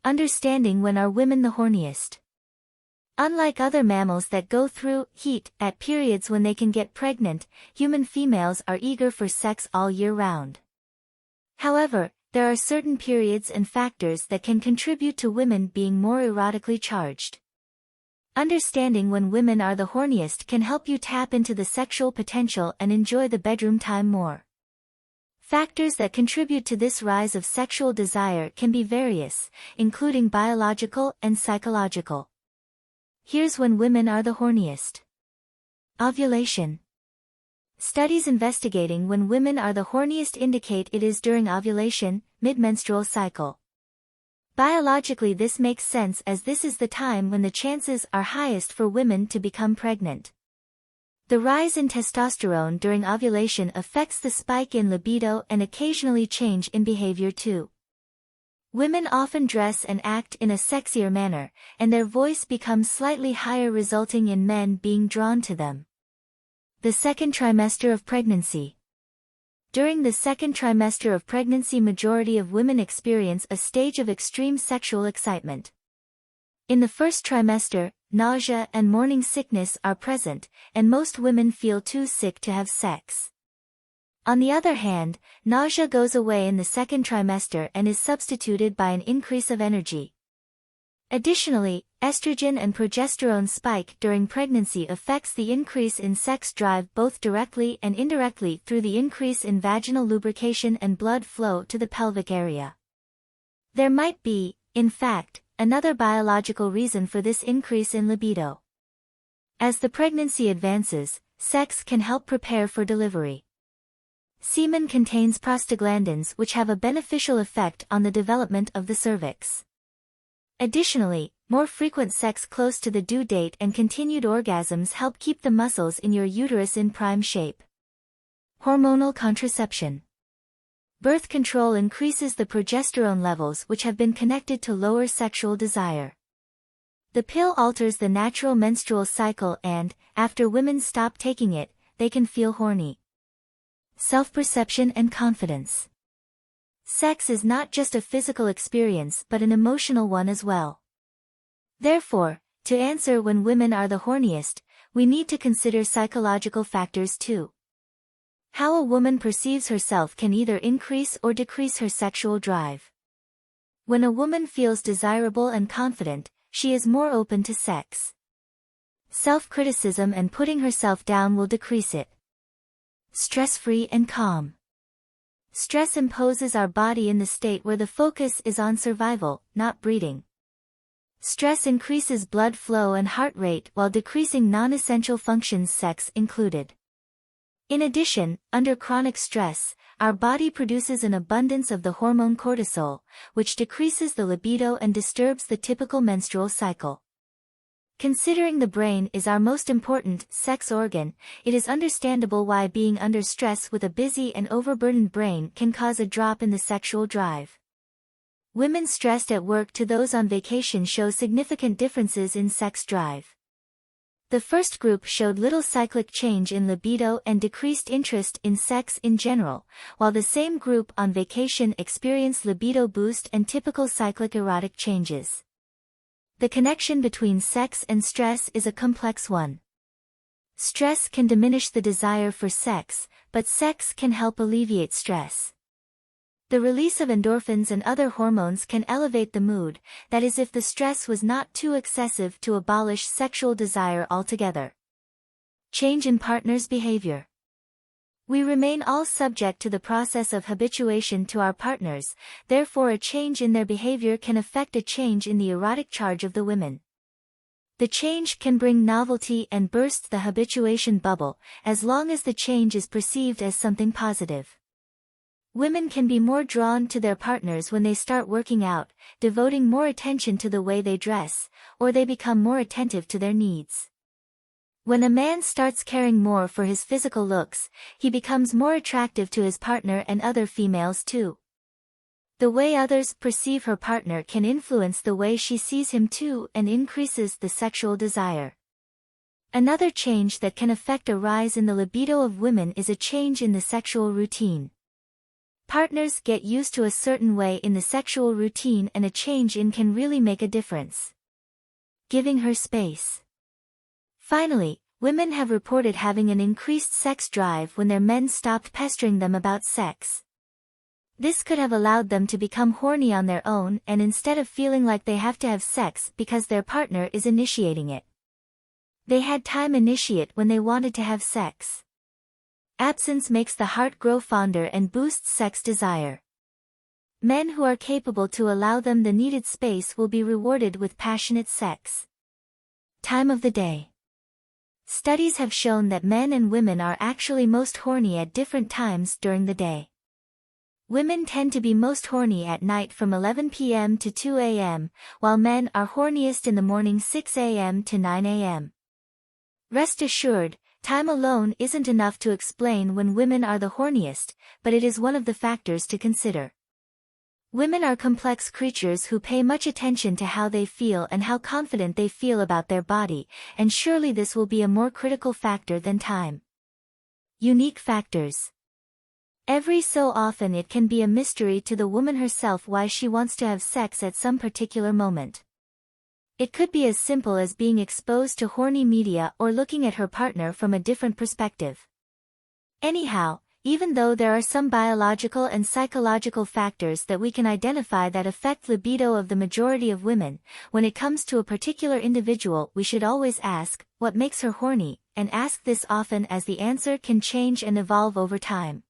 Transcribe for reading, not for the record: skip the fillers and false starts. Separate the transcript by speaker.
Speaker 1: Understanding when are women the horniest? Unlike other mammals that go through heat at periods when they can get pregnant, human females are eager for sex all year round. However, there are certain periods and factors that can contribute to women being more erotically charged. Understanding when women are the horniest can help you tap into the sexual potential and enjoy the bedroom time more. Factors that contribute to this rise of sexual desire can be various, including biological and psychological. Here's when women are the horniest. Ovulation. Studies investigating when women are the horniest indicate it is during ovulation, mid-menstrual cycle. Biologically, this makes sense as this is the time when the chances are highest for women to become pregnant. The rise in testosterone during ovulation affects the spike in libido and occasionally change in behavior too. Women often dress and act in a sexier manner, and their voice becomes slightly higher, resulting in men being drawn to them. The second trimester of pregnancy. During the second trimester of pregnancy, majority of women experience a stage of extreme sexual excitement. In the first trimester, nausea and morning sickness are present, and most women feel too sick to have sex. On the other hand, nausea goes away in the second trimester and is substituted by an increase of energy. Additionally, estrogen and progesterone spike during pregnancy affects the increase in sex drive both directly and indirectly through the increase in vaginal lubrication and blood flow to the pelvic area. There might be, in fact, another biological reason for this increase in libido. As the pregnancy advances, sex can help prepare for delivery. Semen contains prostaglandins which have a beneficial effect on the development of the cervix. Additionally, more frequent sex close to the due date and continued orgasms help keep the muscles in your uterus in prime shape. Hormonal contraception. Birth control increases the progesterone levels which have been connected to lower sexual desire. The pill alters the natural menstrual cycle and, after women stop taking it, they can feel horny. Self-perception and confidence. Sex is not just a physical experience but an emotional one as well. Therefore, to answer when women are the horniest, we need to consider psychological factors too. How a woman perceives herself can either increase or decrease her sexual drive. When a woman feels desirable and confident, she is more open to sex. Self-criticism and putting herself down will decrease it. Stress-free and calm. Stress imposes our body in the state where the focus is on survival, not breeding. Stress increases blood flow and heart rate while decreasing non-essential functions, sex included. In addition, under chronic stress, our body produces an abundance of the hormone cortisol, which decreases the libido and disturbs the typical menstrual cycle. Considering the brain is our most important sex organ, it is understandable why being under stress with a busy and overburdened brain can cause a drop in the sexual drive. Women stressed at work to those on vacation show significant differences in sex drive. The first group showed little cyclic change in libido and decreased interest in sex in general, while the same group on vacation experienced libido boost and typical cyclic erotic changes. The connection between sex and stress is a complex one. Stress can diminish the desire for sex, but sex can help alleviate stress. The release of endorphins and other hormones can elevate the mood, that is if the stress was not too excessive to abolish sexual desire altogether. Change in partner's behavior. We remain all subject to the process of habituation to our partners, therefore a change in their behavior can affect a change in the erotic charge of the women. The change can bring novelty and burst the habituation bubble, as long as the change is perceived as something positive. Women can be more drawn to their partners when they start working out, devoting more attention to the way they dress, or they become more attentive to their needs. When a man starts caring more for his physical looks, he becomes more attractive to his partner and other females too. The way others perceive her partner can influence the way she sees him too and increases the sexual desire. Another change that can affect a rise in the libido of women is a change in the sexual routine. Partners get used to a certain way in the sexual routine, and a change in can really make a difference. Giving her space. Finally, women have reported having an increased sex drive when their men stopped pestering them about sex. This could have allowed them to become horny on their own and instead of feeling like they have to have sex because their partner is initiating it. They had time initiate when they wanted to have sex. Absence makes the heart grow fonder and boosts sex desire. Men who are capable to allow them the needed space will be rewarded with passionate sex. Time of the day. Studies have shown that men and women are actually most horny at different times during the day. Women tend to be most horny at night from 11 p.m. to 2 a.m., while men are horniest in the morning 6 a.m. to 9 a.m. Rest assured, time alone isn't enough to explain when women are the horniest, but it is one of the factors to consider. Women are complex creatures who pay much attention to how they feel and how confident they feel about their body, and surely this will be a more critical factor than time. Unique factors. Every so often it can be a mystery to the woman herself why she wants to have sex at some particular moment. It could be as simple as being exposed to horny media or looking at her partner from a different perspective. Anyhow, even though there are some biological and psychological factors that we can identify that affect libido of the majority of women, when it comes to a particular individual we should always ask, what makes her horny, and ask this often as the answer can change and evolve over time.